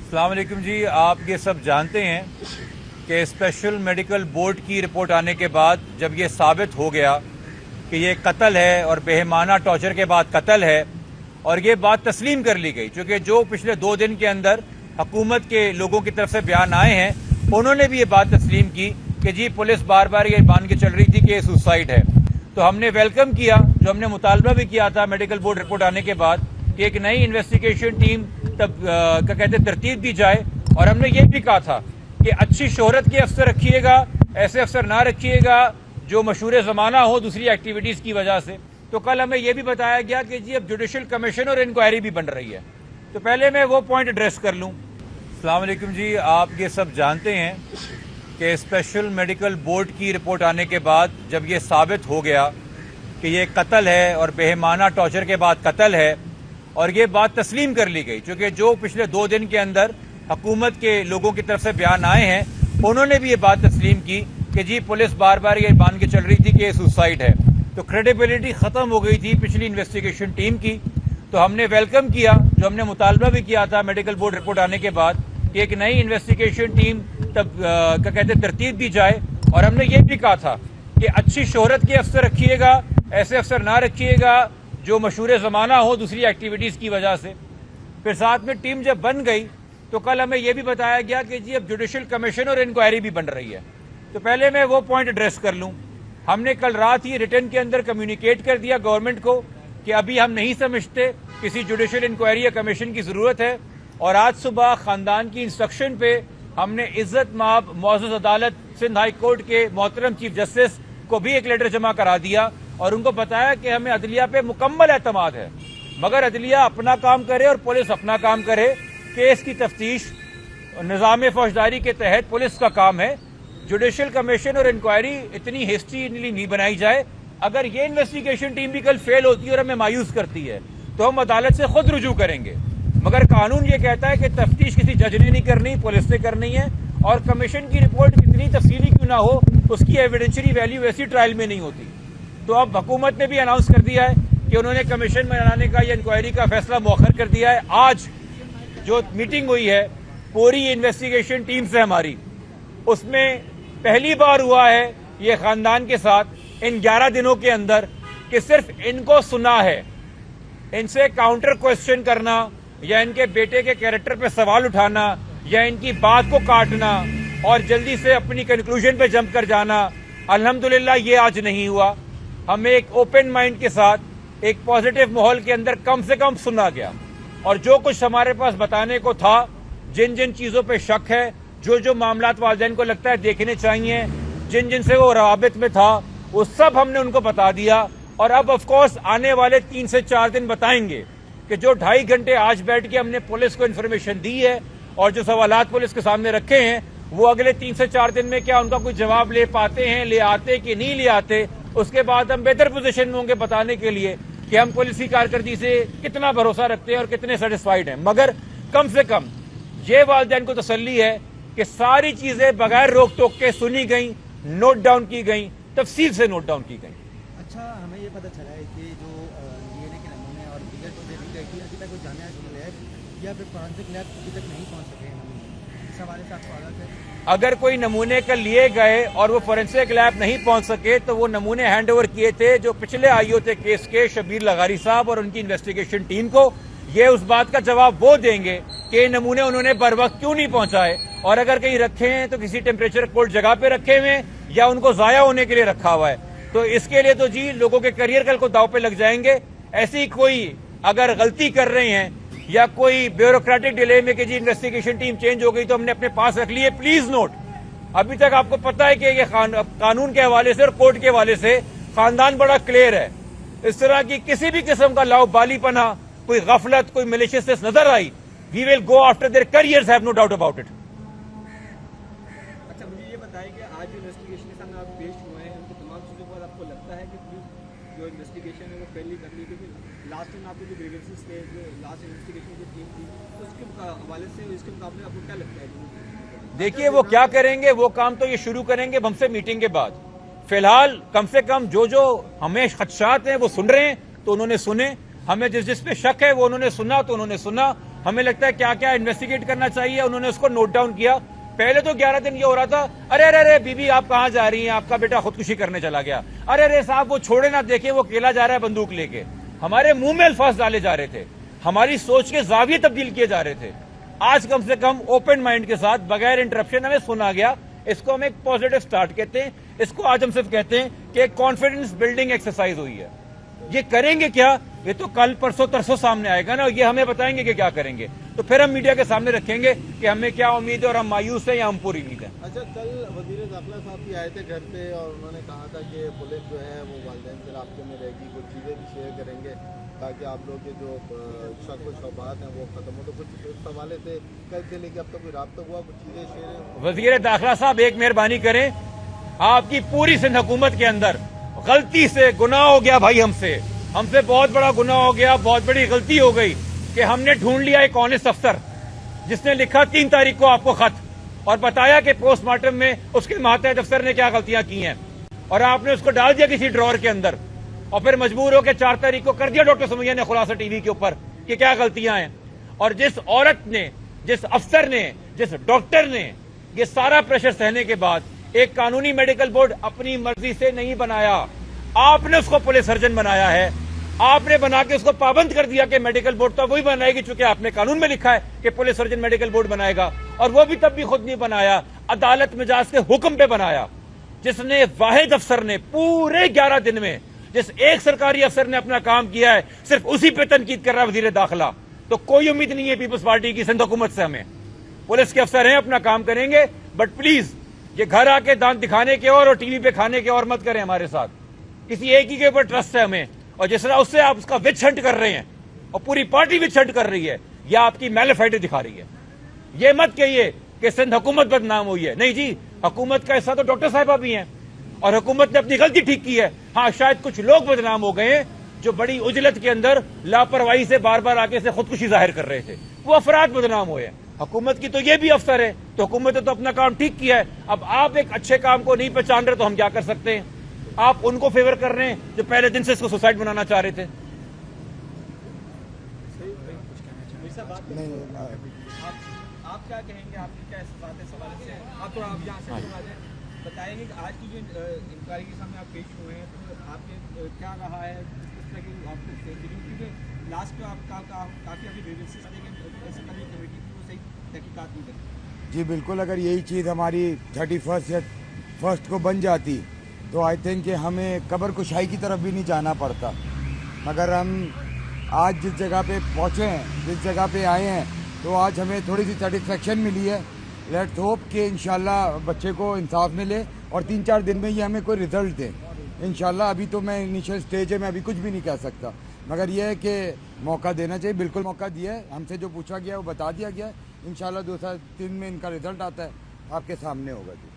अस्सलाम वालेकुम जी। आप ये सब जानते हैं कि स्पेशल मेडिकल बोर्ड की रिपोर्ट आने के बाद जब ये साबित हो गया कि ये कत्ल है और बेहमाना टॉर्चर के बाद कत्ल है और ये बात तस्लीम कर ली गई, क्योंकि जो पिछले 2 दिन के अंदर हुकूमत के लोगों की तरफ से बयान आए हैं उन्होंने भी ये बात तस्लीम की कि जी पुलिस बार बार ये मान के चल रही थी कि ये सुसाइड है। तो हमने वेलकम किया, जो हमने मुतालबा भी किया था मेडिकल बोर्ड रिपोर्ट आने के बाद, कि एक नई इन्वेस्टिगेशन टीम तरतीब दी जाए। और हमने ये भी कहा था कि अच्छी शोहरत के अफसर रखिएगा, ऐसे अफसर ना रखिएगा जो मशहूर ज़माना हो दूसरी एक्टिविटीज़ की वजह से। तो कल हमें यह भी बताया गया कि जी अब जुडिशल कमीशन और इंक्वायरी भी बन रही है। तो पहले मैं वो पॉइंट एड्रेस कर लूँ। अस्सलाम वालेकुम जी। आप ये सब जानते हैं कि स्पेशल मेडिकल बोर्ड की रिपोर्ट आने के बाद जब ये साबित हो गया कि ये कत्ल है और बेहमाना टॉर्चर के बाद कत्ल है और ये बात तस्लीम कर ली गई, क्योंकि जो पिछले 2 दिन के अंदर हुकूमत के लोगों की तरफ से बयान आए हैं उन्होंने भी ये बात तस्लीम की कि जी पुलिस बार बार ये मान के चल रही थी कि ये सुसाइड है। तो क्रेडिबिलिटी ख़त्म हो गई थी पिछली इन्वेस्टिगेशन टीम की। तो हमने वेलकम किया, जो हमने मुतालबा भी किया था मेडिकल बोर्ड रिपोर्ट आने के बाद, कि एक नई इन्वेस्टिगेशन टीम तरतीब दी जाए। और हमने ये भी कहा था कि अच्छी शोहरत के अफसर रखिएगा, ऐसे अफसर ना रखिएगा जो मशहूर ज़माना हो दूसरी एक्टिविटीज़ की वजह से। फिर साथ में टीम जब बन गई तो कल हमें यह भी बताया गया कि जी अब जुडिशल कमीशन और इंक्वायरी भी बन रही है। तो पहले मैं वो पॉइंट एड्रेस कर लूँ। हमने कल रात ही रिटर्न के अंदर कम्युनिकेट कर दिया गवर्नमेंट को कि अभी हम नहीं समझते किसी जुडिशल इंक्वायरी या कमीशन की ज़रूरत है। और आज सुबह ख़ानदान की इंस्ट्रक्शन पे हमने इज्जत माब मुअज़्ज़ज़ अदालत सिंध हाई कोर्ट के मोहतरम चीफ जस्टिस को भी एक लेटर जमा करा दिया और उनको बताया कि हमें अदलिया पे मुकम्मल एतमाद है, मगर अदलिया अपना काम करे और पुलिस अपना काम करे। केस की तफ्तीश निज़ाम फौजदारी के तहत पुलिस का काम है। जुडिशल कमीशन और इंक्वायरी इतनी हेस्टीली नहीं बनाई जाए। अगर ये इन्वेस्टिगेशन टीम भी कल फेल होती है और हमें मायूस करती है तो हम अदालत से खुद रुजू करेंगे, मगर कानून ये कहता है कि तफ्तीश किसी जज ने नहीं करनी, पुलिस ने करनी है। और कमीशन की रिपोर्ट कितनी तफसीली क्यों ना हो, उसकी एविडेंशियरी वैल्यू ऐसी ट्रायल में नहीं होती। तो अब हुकूमत ने भी अनाउंस कर दिया है कि उन्होंने कमीशन बनाने का या इंक्वायरी का फैसला मौखर कर दिया है। आज जो मीटिंग हुई है पूरी इन्वेस्टिगेशन टीम से हमारी, उसमें पहली बार हुआ है ये खानदान के साथ इन 11 दिनों के अंदर कि सिर्फ इनको सुना है, इनसे काउंटर क्वेश्चन करना या इनके बेटे के कैरेक्टर पे सवाल उठाना या इनकी बात को काटना और जल्दी से अपनी कंक्लूजन पे जंप कर जाना, अल्हम्दुलिल्लाह ये आज नहीं हुआ। हमें एक ओपन माइंड के साथ एक पॉजिटिव माहौल के अंदर कम से कम सुना गया और जो कुछ हमारे पास बताने को था, जिन जिन चीजों पे शक है, जो जो मामलात वालिदैन को लगता है देखने चाहिए, जिन जिन से वो रवाबित में था, वो सब हमने उनको बता दिया। और अब ऑफकोर्स आने वाले 3 से 4 दिन बताएंगे कि जो 2.5 घंटे आज बैठ के हमने पुलिस को इन्फॉर्मेशन दी है और जो सवालात पुलिस के सामने रखे हैं, वो अगले 3 से 4 दिन में क्या उनका कोई जवाब ले पाते हैं, ले आते कि नहीं ले आते। उसके बाद हम बेहतर पोजीशन में होंगे बताने के लिए कि हम पुलिस की कारकर्दगी से कितना भरोसा रखते हैं और कितने सेटिस्फाइड हैं। मगर कम से कम ये वालिदैन को तसल्ली है कि सारी चीजें बगैर रोक टोक के सुनी गई, नोट डाउन की गई, तफसील से नोट डाउन की गई। अच्छा, हमें ये पता चला है कि जो डीएनए के नमूने और दीगर चीजें ली गई थी, अभी तक वो जामिया लैब या फिर फॉरेंसिक लैब अभी तक नहीं पहुंच सके नमूने। इस हवाले से आपको आगाह है? अगर कोई नमूने कल लिए गए और वो फोरेंसिक लैब नहीं पहुंच सके तो वो नमूने हैंड ओवर किए थे जो पिछले आईओ थे केस के, शबीर लगारी साहब और उनकी इन्वेस्टिगेशन टीम को। ये उस बात का जवाब वो देंगे कि नमूने उन्होंने बर वक्त क्यों नहीं पहुंचाए और अगर कहीं रखे हैं तो किसी टेम्परेचर कोल्ड जगह पे रखे हुए हैं या उनको जाया होने के लिए रखा हुआ है। तो इसके लिए तो जी लोगों के करियर कल को दाव पे लग जाएंगे। ऐसी कोई अगर गलती कर रहे हैं या कोई ब्यूरोक्रेटिक डिले में कि जी इन्वेस्टिगेशन टीम चेंज हो गई तो हमने अपने पास रख ली है, प्लीज नोट, अभी तक आपको पता है कि ये कानून के हवाले से और कोर्ट के हवाले से खानदान बड़ा क्लियर है। इस तरह की किसी भी किस्म का लाओबालीपना, कोई गफलत, कोई मैलिशियसनेस नजर आई, we will go after their careers, have no doubt about it. अच्छा, मुझे ये बताइए कि आज जो इन्वेस्टिगेशन के सामने आप पेश हुए हैं, उनकी तमाम चीज़ों पर आपको लगता है कि पुलिस जो इन्वेस्टिगेशन है वो फेल नहीं कर ली, क्योंकि लास्ट टाइम आपके जो ग्रीवेंसेस थे, जो लास्ट इन्वेस्टिगेशन की टीम थी, तो उसके हवाले से इसके मुकाबले आपको क्या लगता है? देखिए वो क्या करेंगे, वो काम तो ये शुरू करेंगे हमसे मीटिंग के बाद। फिलहाल कम से कम जो जो हमें खदशात हैं वो सुन रहे हैं तो उन्होंने सुने, हमें जिस जिस पे शक है वो उन्होंने सुना तो उन्होंने सुना। हमें लगता है क्या क्या इन्वेस्टिगेट करना चाहिए, उन्होंने उसको नोट डाउन किया। पहले तो 11 दिन ये हो रहा था, अरे अरे अरे बीबी आप कहां जा रही हैं, आपका बेटा खुदकुशी करने चला गया, अरे अरे साहब वो छोड़े ना, देखें वो अकेला जा रहा है बंदूक लेके। हमारे मुंह में अल्फाज डाले जा रहे थे, हमारी सोच के जाविये तब्दील किए जा रहे थे। आज कम से कम ओपन माइंड के साथ बगैर इंटरप्शन हमें सुना गया। इसको हम एक पॉजिटिव स्टार्ट कहते हैं। इसको आज हम सिर्फ कहते हैं कि एक कॉन्फिडेंस बिल्डिंग एक्सरसाइज हुई है। ये करेंगे क्या, ये तो कल परसों तरसों सामने आएगा ना, ये हमें बताएंगे कि क्या करेंगे, तो फिर हम मीडिया के सामने रखेंगे कि हमें क्या उम्मीद है और हम मायूस हैं या हम पूरी उम्मीद है। अच्छा, कल वजीर दाखिला साहब भी आए थे घर पे और उन्होंने कहा था कि पुलिस जो है वो वालिदैन से राब्ते में रहेगी, कुछ चीज़ें भी शेयर करेंगे ताकि आप लोग के जो शक व शुबहात हैं वो खत्म हो। तो कुछ उस हवाले से कल से लेके अब तक कोई राब्ता हुआ, कुछ चीज़ें शेयर? वजीर दाखिला साहब एक मेहरबानी करें, आपकी पूरी सिंध हुकूमत के अंदर गलती से गुनाह हो गया भाई, हमसे बहुत बड़ा गुनाह हो गया, बहुत बड़ी गलती हो गई कि हमने ढूंढ लिया एक ऑनेस्ट अफसर जिसने लिखा 3 तारीख को आपको खत और बताया कि पोस्टमार्टम में उसके मातहत अफसर ने क्या गलतियां की हैं, और आपने उसको डाल दिया किसी ड्रॉर के अंदर, और फिर मजबूर होकर 4 तारीख को कर दिया डॉक्टर सुमैया ने खुलासा टीवी के ऊपर कि क्या गलतियां हैं। और जिस औरत ने, जिस अफसर ने, जिस डॉक्टर ने ये सारा प्रेशर सहने के बाद एक कानूनी मेडिकल बोर्ड अपनी मर्जी से नहीं बनाया, आपने उसको पुलिस सर्जन बनाया है, आपने बना के उसको पाबंद कर दिया कि मेडिकल बोर्ड तो वही बनाएगी चूंकि आपने कानून में लिखा है कि पुलिस सर्जन मेडिकल बोर्ड बनाएगा, और वो भी तब भी खुद नहीं बनाया, अदालत मिजाज के हुक्म पे बनाया। जिसने वाहिद अफसर ने पूरे 11 दिन में जिस एक सरकारी अफसर ने अपना काम किया है, सिर्फ उसी पे तनकीद कर रहा है वजीर दाखिला। तो कोई उम्मीद नहीं है पीपल्स पार्टी की सिंध हुकूमत से। हमें पुलिस के अफसर हैं, अपना काम करेंगे, बट प्लीज ये घर आके दांत दिखाने के और टीवी पे खाने के और मत करें हमारे साथ। किसी एक ही के ऊपर ट्रस्ट है हमें, और जिस तरह उससे आप उसका विच हंट कर रहे हैं और पूरी पार्टी विच हंट कर रही है, यह आपकी मैलिफाइड दिखा रही है। ये मत कहिए कि सिंध हुकूमत बदनाम हुई है, नहीं जी, हुकूमत का हिस्सा तो डॉक्टर साहिबा भी हैं और हुकूमत ने अपनी गलती ठीक की है। हाँ, शायद कुछ लोग बदनाम हो गए हैं जो बड़ी उजलत के अंदर लापरवाही से बार बार आके से खुदकुशी जाहिर कर रहे थे, वो अफराद बदनाम हुए हैं। हुकूमत की तो ये भी अफसर है, तो हुकूमत ने तो अपना काम ठीक किया है। अब आप एक अच्छे काम को नहीं पहचान रहे तो हम क्या कर सकते हैं? आप उनको फेवर कर रहे हैं जो पहले दिन से इसको सुसाइड बनाना चाह रहे थे। आप क्या कहेंगे, आपकी क्या इस बात है सवाल से? आप थोड़ा आप यहाँ से बताएंगे कि आज की जो इंक्वायरी के सामने आप पेश हुए हैं, तो आपके क्या रहा है, किस तरह की आपको, क्योंकि लास्ट में आपका काफ़ी अभी ग्रीवेंसेस थे कि ऐसे कभी कमेटी की वो सही तहकीकात नहीं करती। जी बिल्कुल, अगर यही चीज़ हमारी 31 या 1 को बन जाती तो आई थिंक कि हमें कब्र कुशाई की तरफ भी नहीं जाना पड़ता। मगर हम आज जिस जगह पे पहुँचे हैं, जिस जगह पे आए हैं, तो आज हमें थोड़ी सी सेटिस्फेक्शन मिली है। लेट्स होप कि इंशाल्लाह बच्चे को इंसाफ मिले और 3-4 दिन में ये हमें कोई रिजल्ट दे इंशाल्लाह। अभी तो मैं इनिशियल स्टेज है, मैं अभी कुछ भी नहीं कह सकता, मगर यह है कि मौका देना चाहिए। बिल्कुल मौका दिया है, हमसे जो पूछा गया है वो बता दिया गया है। इंशाल्लाह 2-3 दिन में इनका रिजल्ट आता है, आपके सामने होगा जी।